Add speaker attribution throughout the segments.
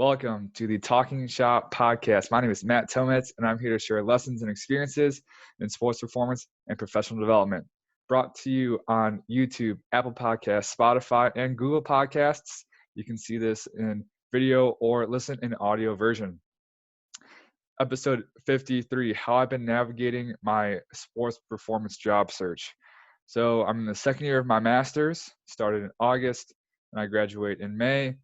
Speaker 1: Welcome to the Talking Shop podcast. My name is Matt Tomets, and I'm here to share lessons and experiences in sports performance and professional development. Brought to you on YouTube, Apple Podcasts, Spotify, and Google Podcasts. You can see this in video or listen in audio version. Episode 53, How I've Been Navigating My Sports Performance Job Search. So I'm in the second year of my master's, started in August, and I graduate in May.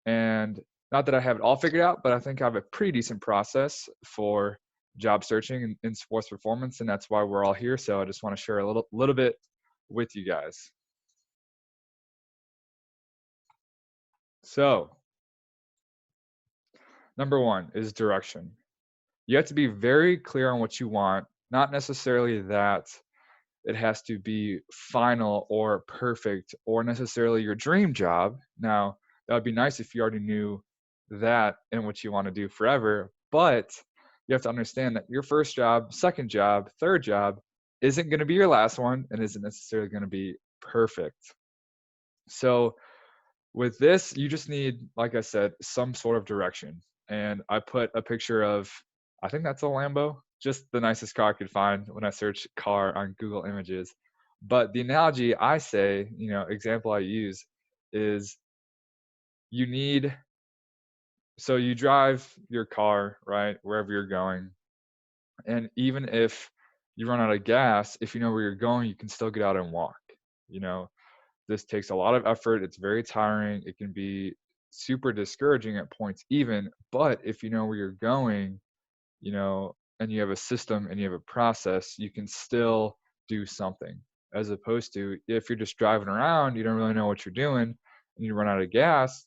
Speaker 1: And not that I have it all figured out, but I think I have a pretty decent process for job searching in sports performance, and that's why we're all here. So I just want to share a little bit with you guys. So, number one is direction. You have to be very clear on what you want, not necessarily that it has to be final or perfect or necessarily your dream job. Now, that would be nice if you already knew that and what you want to do forever, but you have to understand that your first job, second job, third job isn't going to be your last one and isn't necessarily going to be perfect. So with this, you just need, like I said, some sort of direction. And I put a picture of, I think that's a Lambo, just the nicest car I could find when I search car on Google Images. But the analogy I say, example I use is you need, so you drive your car, right, wherever you're going. And even if you run out of gas, if you know where you're going, you can still get out and walk. This takes a lot of effort. It's very tiring. It can be super discouraging at points even, but if you know where you're going, and you have a system and you have a process, you can still do something. As opposed to if you're just driving around, you don't really know what you're doing, and you run out of gas,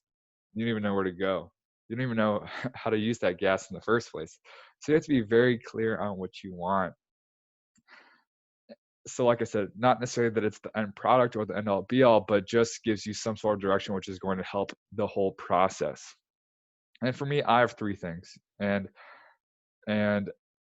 Speaker 1: you don't even know where to go. You don't even know how to use that gas in the first place. So you have to be very clear on what you want. So like I said, not necessarily that it's the end product or the end all be all, but just gives you some sort of direction, which is going to help the whole process. And for me, I have three things. And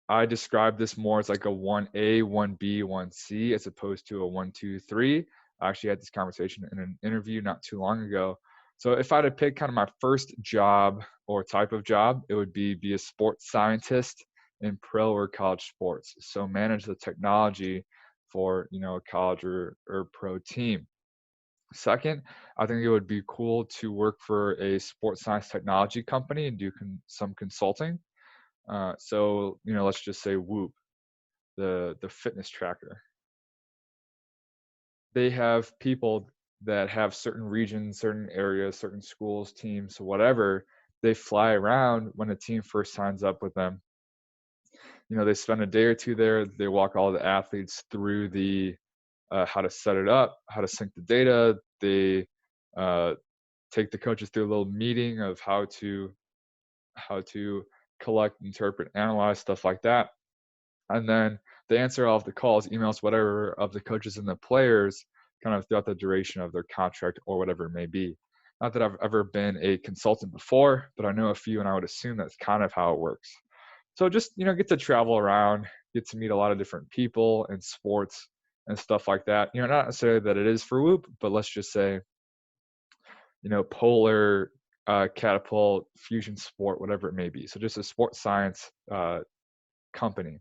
Speaker 1: I describe this more as like a 1A, 1B, 1C, as opposed to a 1, 2, 3. I actually had this conversation in an interview not too long ago. So if I had to pick kind of my first job or type of job, it would be a sports scientist in pro or college sports. So manage the technology for a college or pro team. Second, I think it would be cool to work for a sports science technology company and do some consulting. So let's just say Whoop, the fitness tracker. They have people that have certain regions, certain areas, certain schools, teams, whatever. They fly around when a team first signs up with them. They spend a day or two there. They walk all the athletes through the how to set it up, how to sync the data. They take the coaches through a little meeting of how to collect, interpret, analyze, stuff like that. And then they answer all of the calls, emails, whatever, of the coaches and the players kind of throughout the duration of their contract or whatever it may be. Not that I've ever been a consultant before, but I know a few, and I would assume that's kind of how it works. So just, get to travel around, get to meet a lot of different people in sports and stuff like that. Not necessarily that it is for Whoop, but let's just say, Polar, Catapult, Fusion Sport, whatever it may be. So just a sports science company.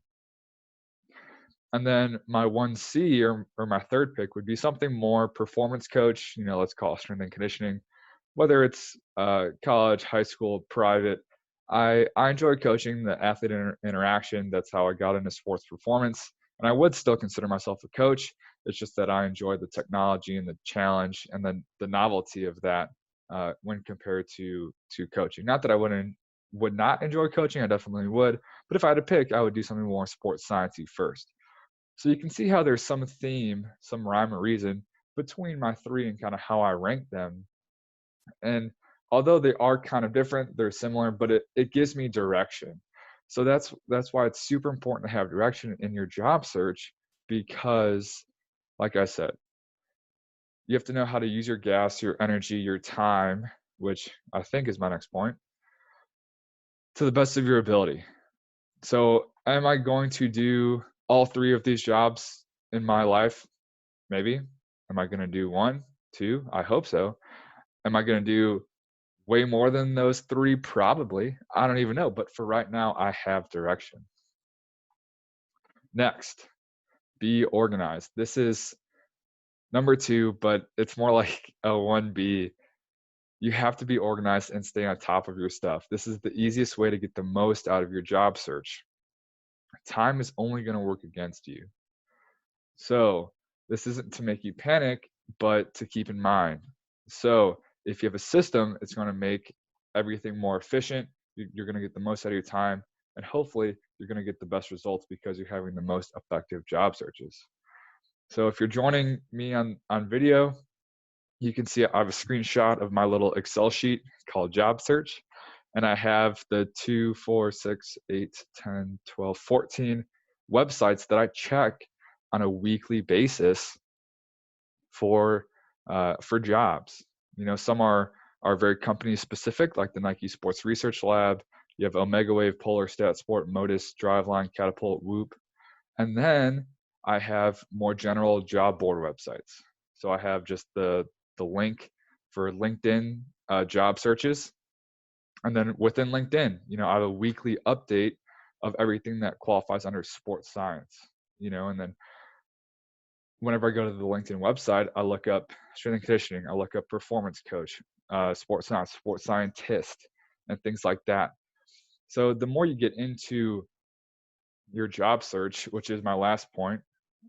Speaker 1: And then my 1C or my third pick would be something more performance coach, let's call it strength and conditioning, whether it's college, high school, private. I enjoy coaching, the athlete interaction. That's how I got into sports performance. And I would still consider myself a coach. It's just that I enjoy the technology and the challenge and then the novelty of that when compared to coaching. Not that I would not enjoy coaching, I definitely would. But if I had to pick, I would do something more sports sciencey first. So you can see how there's some theme, some rhyme or reason between my three and kind of how I rank them. And although they are kind of different, they're similar, but it gives me direction. So that's why it's super important to have direction in your job search, because like I said, you have to know how to use your gas, your energy, your time, which I think is my next point, to the best of your ability. So am I going to do all three of these jobs in my life? Maybe. Am I going to do one, two? I hope so. Am I going to do Way more than those 3, probably. I don't even know, but for right now, I have direction. Next, be organized. This is number 2, but it's more like a 1B. You have to be organized and stay on top of your stuff. This is the easiest way to get the most out of your job search. Time is only gonna work against you. So, this isn't to make you panic, but to keep in mind. So, if you have a system, it's gonna make everything more efficient. You're gonna get the most out of your time, and hopefully, you're gonna get the best results because you're having the most effective job searches. So, if you're joining me on video, you can see I have a screenshot of my little Excel sheet called Job Search, and I have the 2, 4, 6, 8, 10, 12, 14 websites that I check on a weekly basis for jobs. You know, some are very company specific, like the Nike Sports Research Lab. You have Omega Wave, Polar Stat Sport, Modus, Driveline, Catapult, Whoop, and then I have more general job board websites. So I have just the link for LinkedIn job searches, and then within LinkedIn, you know, I have a weekly update of everything that qualifies under sports science. You know, and then whenever I go to the LinkedIn website, I look up strength and conditioning, I look up performance coach, sports science, sports scientist, and things like that. So the more you get into your job search, which is my last point,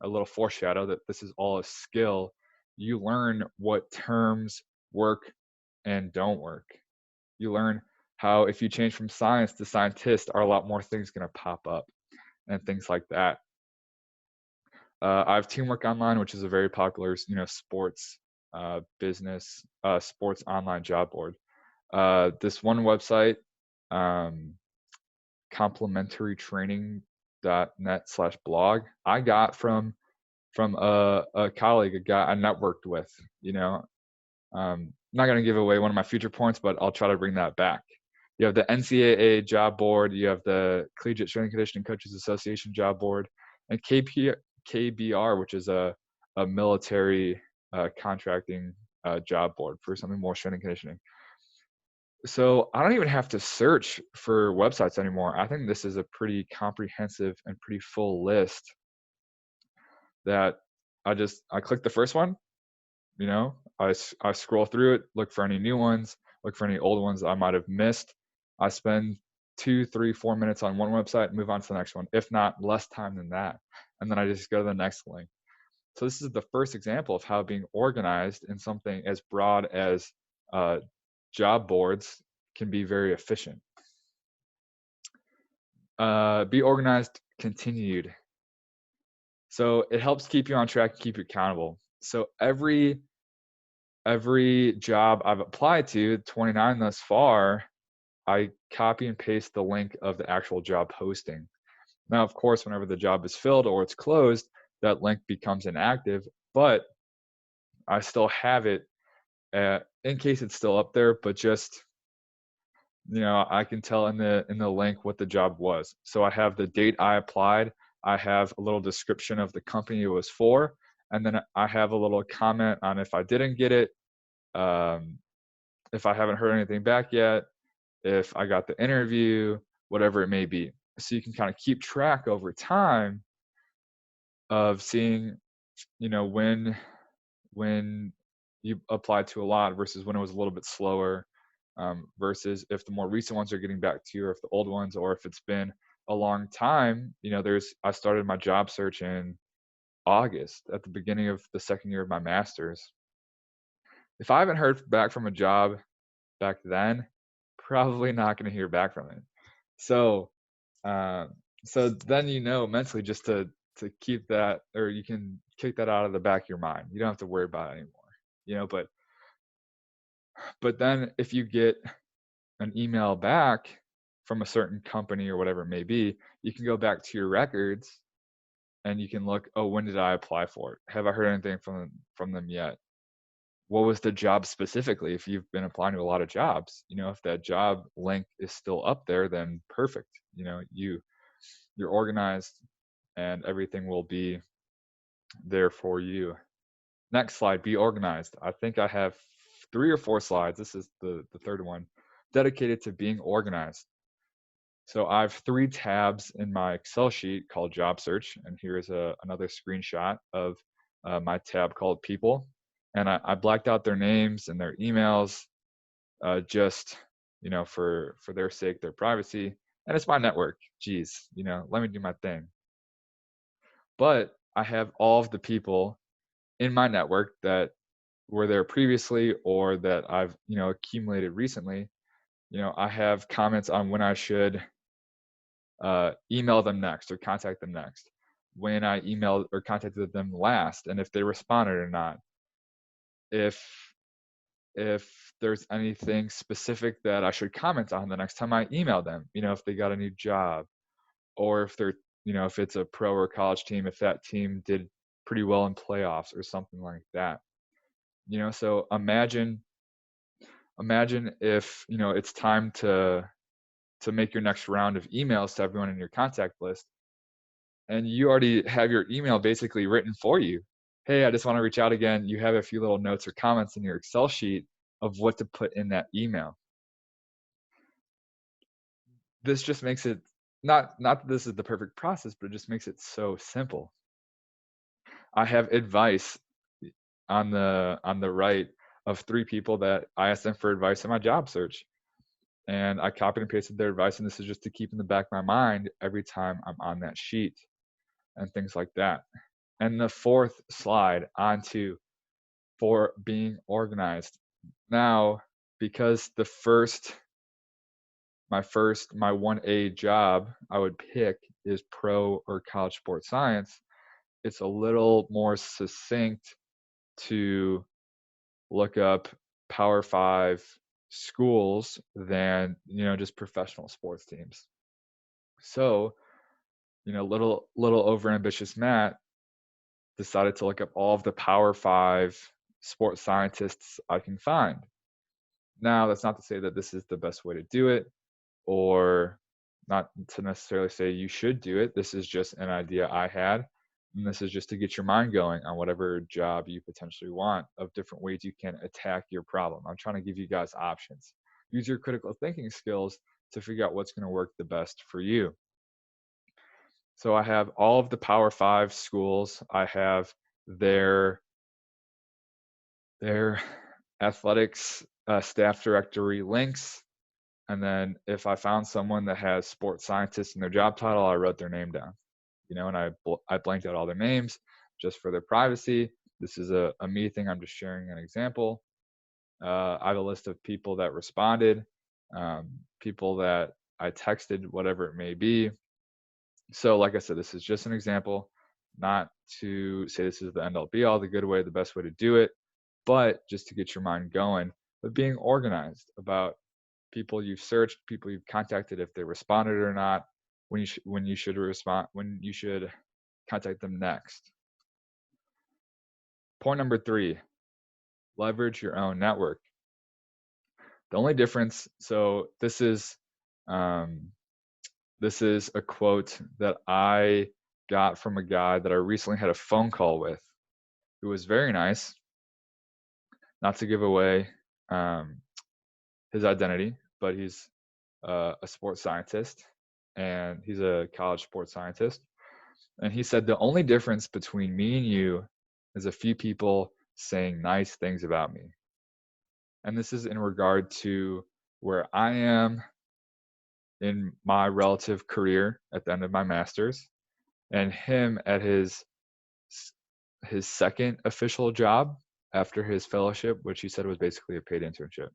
Speaker 1: a little foreshadow that this is all a skill, you learn what terms work and don't work. You learn how if you change from science to scientist, are a lot more things going to pop up and things like that. I have Teamwork Online, which is a very popular, you know, sports business, sports online job board. This one website, um, complementarytraining.net/blog, I got from a colleague, a guy I networked with. You know, not going to give away one of my future points, but I'll try to bring that back. You have the NCAA job board, you have the Collegiate Strength and Conditioning Coaches Association job board, and KBR, which is a military contracting job board for something more strength and conditioning. So I don't even have to search for websites anymore. I think this is a pretty comprehensive and pretty full list that I click the first one, you know, I scroll through it, look for any new ones, look for any old ones that I might have missed. I spend 2, 3, 4 minutes on one website, move on to the next one, if not less time than that. And then I just go to the next link. So this is the first example of how being organized in something as broad as job boards can be very efficient. Be organized, continued. So it helps keep you on track, keep you accountable. So every job I've applied to, 29 thus far, I copy and paste the link of the actual job posting. Now, of course, whenever the job is filled or it's closed, that link becomes inactive, but I still have it in case it's still up there, but just, you know, I can tell in the link what the job was. So I have the date I applied, I have a little description of the company it was for, and then I have a little comment on if I didn't get it, if I haven't heard anything back yet, if I got the interview, whatever it may be. So you can kind of keep track over time of seeing, you know, when you applied to a lot versus when it was a little bit slower, versus if the more recent ones are getting back to you, or if the old ones, or if it's been a long time. You know, I started my job search in August at the beginning of the second year of my master's. If I haven't heard back from a job back then, probably not going to hear back from it. So, uh, so then, you know, mentally just to keep that, or you can kick that out of the back of your mind. You don't have to worry about it anymore. You know, but then if you get an email back from a certain company or whatever it may be, you can go back to your records and you can look, oh, when did I apply for it? Have I heard anything from them yet? What was the job specifically? If you've been applying to a lot of jobs, you know, if that job link is still up there, then perfect. You know, you're organized and everything will be there for you. Next slide, be organized. I think I have 3 or 4 slides. This is the third one. dedicated to being organized. So I have 3 tabs in my Excel sheet called Job Search, and here's another screenshot of my tab called People. And I blacked out their names and their emails, just for their sake, their privacy, and it's my network. Geez, let me do my thing. But I have all of the people in my network that were there previously or that I've accumulated recently. I have comments on when I should email them next or contact them next, when I emailed or contacted them last, and if they responded or not, if there's anything specific that I should comment on the next time I email them, if they got a new job, or if they're, if it's a pro or college team, if that team did pretty well in playoffs or something like that. So imagine if, it's time to make your next round of emails to everyone in your contact list, and you already have your email basically written for you. Hey, I just want to reach out again. You have a few little notes or comments in your Excel sheet of what to put in that email. This just makes it not that this is the perfect process, but it just makes it so simple. I have advice on the right of 3 people that I asked them for advice on my job search. And I copied and pasted their advice, and this is just to keep in the back of my mind every time I'm on that sheet and things like that. And the 4th slide onto for being organized. Now, because my 1A job I would pick is pro or college sports science, it's a little more succinct to look up Power 5 schools than, just professional sports teams. So, little overambitious Matt decided to look up all of the Power 5 sports scientists I can find. Now, that's not to say that this is the best way to do it, or not to necessarily say you should do it. This is just an idea I had. And this is just to get your mind going on whatever job you potentially want, of different ways you can attack your problem. I'm trying to give you guys options. Use your critical thinking skills to figure out what's going to work the best for you. So I have all of the Power 5 schools. I have their athletics staff directory links. And then if I found someone that has sports scientists in their job title, I wrote their name down, and I blanked out all their names just for their privacy. This is a me thing. I'm just sharing an example. I have a list of people that responded, people that I texted, whatever it may be. So like I said, this is just an example, not to say this is the end all be all, the good way, the best way to do it, but just to get your mind going, but being organized about people you've searched, people you've contacted, if they responded or not, when you should respond, when you should contact them next. Point number 3, leverage your own network. The only difference, so this is a quote that I got from a guy that I recently had a phone call with, who was very nice. Not to give away his identity, but he's a sports scientist, and he's a college sports scientist. And he said, the only difference between me and you is a few people saying nice things about me. And this is in regard to where I am in my relative career at the end of my master's, and him at his second official job after his fellowship, which he said was basically a paid internship.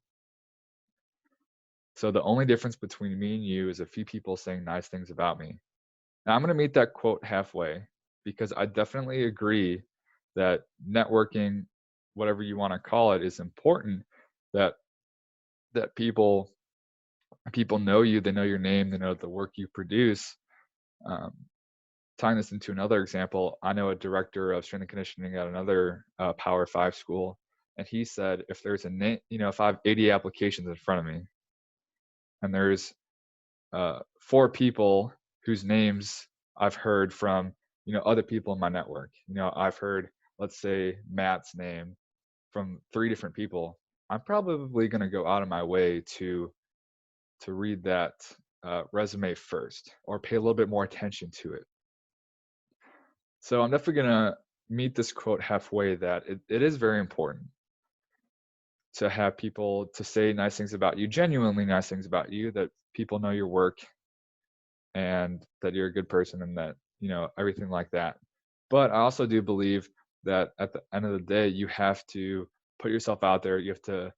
Speaker 1: So the only difference between me and you is a few people saying nice things about me. Now I'm going to meet that quote halfway, because I definitely agree that networking, whatever you want to call it, is important. That people know you, they know your name, they know the work you produce. Tying this into another example, I know a director of strength and conditioning at another Power 5 school, and he said, if there's a name, if I have 80 applications in front of me, and there's 4 people whose names I've heard from, other people in my network. I've heard, let's say, Matt's name from 3 different people. I'm probably going to go out of my way to to read that resume first or pay a little bit more attention to it. So I'm definitely going to meet this quote halfway that it is very important to have people to say nice things about you, genuinely nice things about you, that people know your work and that you're a good person and that, everything like that. But I also do believe that at the end of the day, you have to put yourself out there. You have to,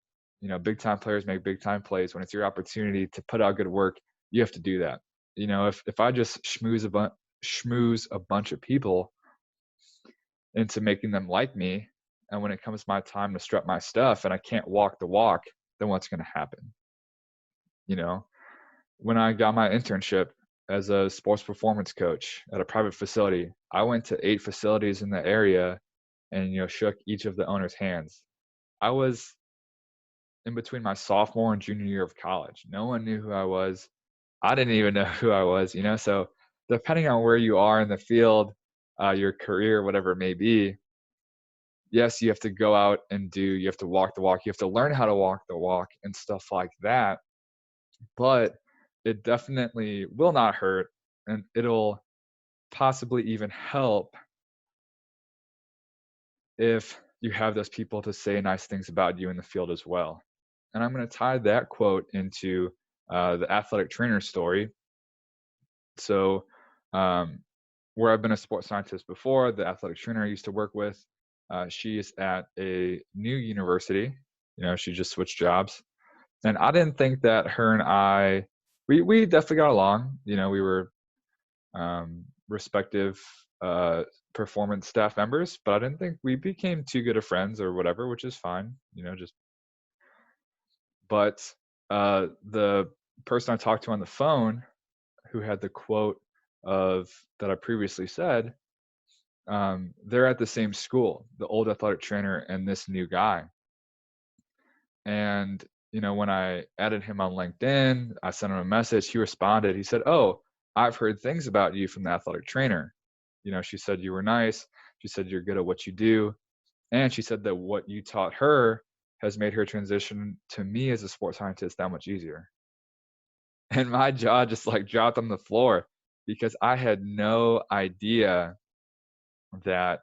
Speaker 1: big time players make big time plays. When it's your opportunity to put out good work, you have to do that. If I just schmooze a bunch of people into making them like me, and when it comes my time to strut my stuff and I can't walk the walk, then what's going to happen? You know, when I got my internship as a sports performance coach at a private facility, I went to 8 facilities in the area and, shook each of the owner's hands. I was in between my sophomore and junior year of college. No one knew who I was. I didn't even know who I was. So depending on where you are in the field, your career, whatever it may be, yes, you have to go out and you have to walk the walk. You have to learn how to walk the walk and stuff like that. But it definitely will not hurt, and it'll possibly even help if you have those people to say nice things about you in the field as well. And I'm going to tie that quote into the athletic trainer story. So, where I've been a sports scientist before, the athletic trainer I used to work with, she is at a new university. She just switched jobs. And I didn't think that her and we definitely got along. We were respective performance staff members, but I didn't think we became too good of friends or whatever, which is fine. But the person I talked to on the phone, who had the quote of that I previously said, they're at the same school, the old athletic trainer and this new guy. And when I added him on LinkedIn, I sent him a message. He responded. He said, "Oh, I've heard things about you from the athletic trainer. She said you were nice. She said you're good at what you do. And she said that what you taught her has made her transition to me as a sports scientist that much easier." And my jaw just like dropped on the floor because I had no idea that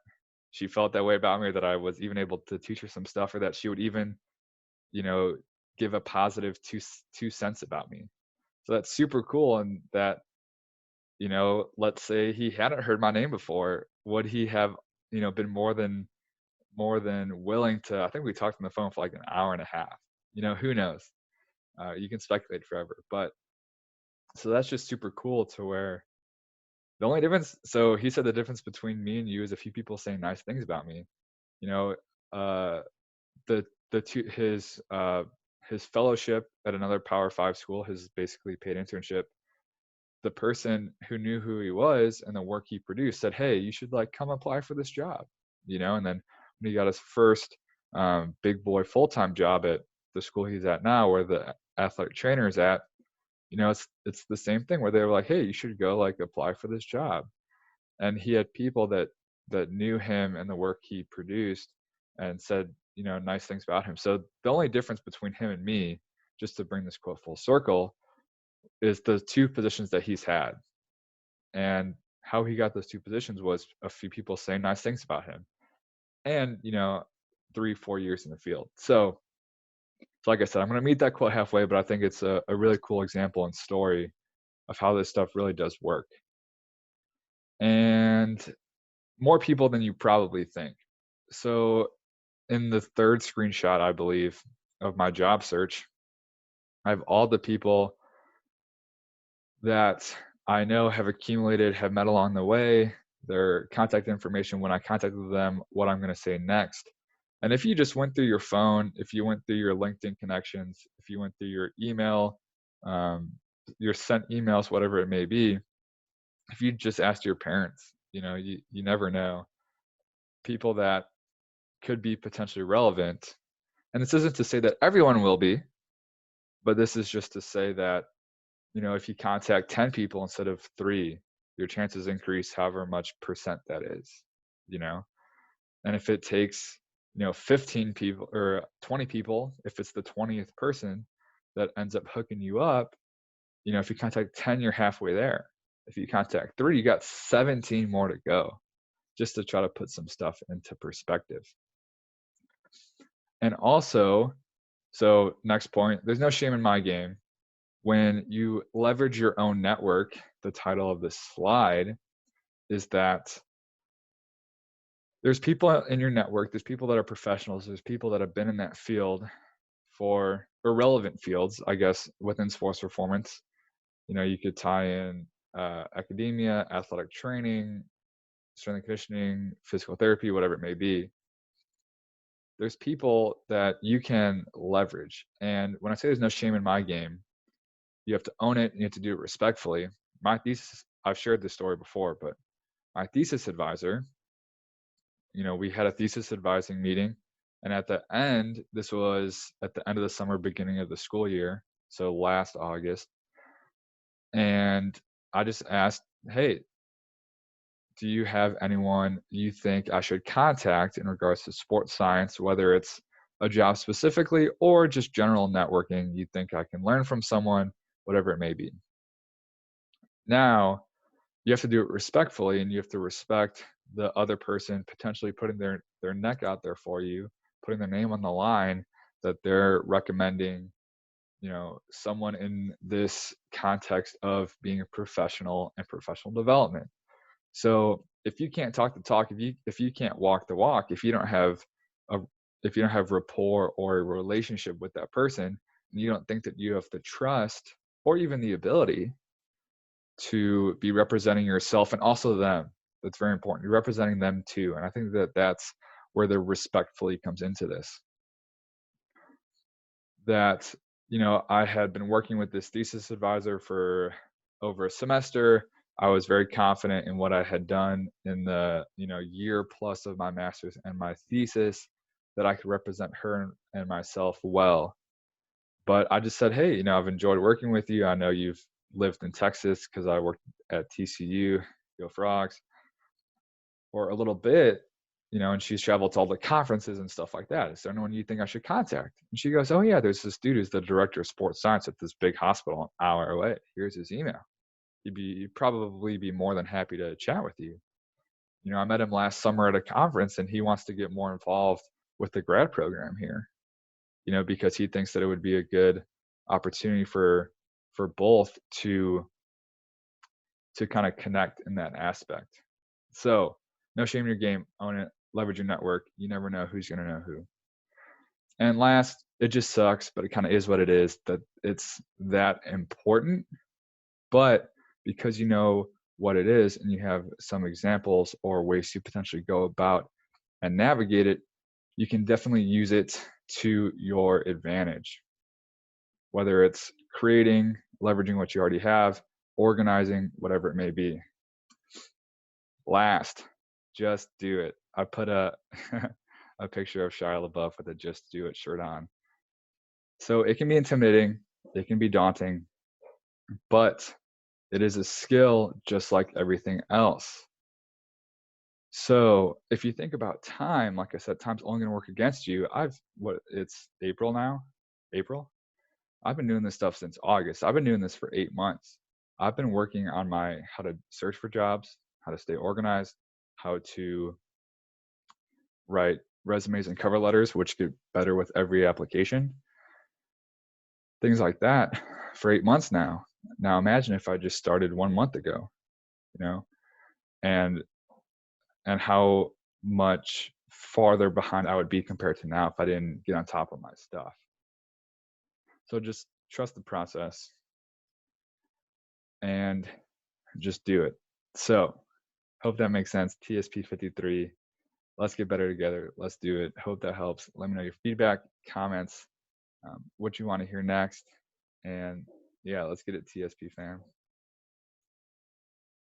Speaker 1: she felt that way about me, that I was even able to teach her some stuff, or that she would even, you know, give a positive two cents about me. So that's super cool. And that, let's say he hadn't heard my name before, would he have, been more than willing to? I think we talked on the phone for like an hour and a half. Who knows? You can speculate forever, but so that's just super cool to where the only difference. So he said the difference between me and you is a few people saying nice things about me. You know, uh, the two his fellowship at another Power Five school, his basically paid internship. The person who knew who he was and the work he produced said, "Hey, you should like come apply for this job." And then when he got his first big boy full-time job at the school he's at now, where the athletic trainer is at, it's the same thing where they were like, "Hey, you should go like apply for this job." And he had people that knew him and the work he produced and said, nice things about him. So the only difference between him and me, just to bring this quote full circle, is the two positions that he's had. And how he got those two positions was a few people saying nice things about him, and 3-4 years in the field. So like I said, I'm going to meet that quote halfway, but I think it's a really cool example and story of how this stuff really does work. And more people than you probably think. So in the third screenshot, I believe, of my job search, I have all the people that I know have accumulated, have met along the way, their contact information when I contacted them, what I'm going to say next. And if you just went through your phone, if you went through your LinkedIn connections, if you went through your email, your sent emails, whatever it may be, if you just asked your parents, you never know. People that could be potentially relevant. And this isn't to say that everyone will be, but this is just to say that, if you contact 10 people instead of 3, your chances increase however much percent that is, you know? And if it takes, 15 people or 20 people, if it's the 20th person that ends up hooking you up, If you contact 10, you're halfway there. If you contact 3, you got 17 more to go, just to try to put some stuff into perspective. And also, so next point, there's no shame in my game. When you leverage your own network, the title of this slide is that there's people in your network, there's people that are professionals, there's people that have been in that field for irrelevant fields, I guess, within sports performance. You could tie in academia, athletic training, strength and conditioning, physical therapy, whatever it may be. There's people that you can leverage. And when I say there's no shame in my game, you have to own it and you have to do it respectfully. My thesis, I've shared this story before, but my thesis advisor, we had a thesis advising meeting. And at the end, this was at the end of the summer, beginning of the school year. So last August. And I just asked, hey, do you have anyone you think I should contact in regards to sports science, whether it's a job specifically or just general networking? You think I can learn from someone, whatever it may be. Now, you have to do it respectfully, and you have to respect the other person potentially putting their neck out there for you, putting their name on the line, that they're recommending someone in this context of being a professional and professional development. So if you can't talk the talk, if you can't walk the walk, if you don't have rapport or a relationship with that person, and you don't think that you have the trust or even the ability to be representing yourself and also them, that's very important. You're representing them too, and I think that that's where the respectfully comes into this. That I had been working with this thesis advisor for over a semester. I was very confident in what I had done in the year plus of my master's and my thesis, that I could represent her and myself well. But I just said, hey, I've enjoyed working with you. I know you've lived in Texas because I worked at TCU, Go Frogs, for a little bit, and she's traveled to all the conferences and stuff like that. Is there anyone you think I should contact? And she goes, oh yeah, there's this dude who's the director of sports science at this big hospital an hour away. Here's his email. He'd probably be more than happy to chat with you. I met him last summer at a conference, and he wants to get more involved with the grad program here, because he thinks that it would be a good opportunity for both to kind of connect in that aspect. So no shame in your game, own it, leverage your network. You never know who's going to know who. And last, it just sucks, but it kind of is what it is, that it's that important. But because you know what it is and you have some examples or ways to potentially go about and navigate it, you can definitely use it to your advantage. Whether it's creating, leveraging what you already have, organizing, whatever it may be. Last, just do it. I put a a picture of Shia LaBeouf with a "Just Do It" shirt on. So it can be intimidating, it can be daunting, but it is a skill just like everything else. So if you think about time, like I said, time's only going to work against you. It's April now? April? I've been doing this stuff since August. I've been doing this for 8 months. I've been working on how to search for jobs, how to stay organized, how to write resumes and cover letters, which get better with every application. Things like that for 8 months now. Now imagine if I just started 1 month ago, and how much farther behind I would be compared to now if I didn't get on top of my stuff. So just trust the process and just do it. So hope that makes sense. TSP 53. Let's get better together. Let's do it. Hope that helps. Let me know your feedback, comments, what you want to hear next. And yeah, let's get it, TSP fam.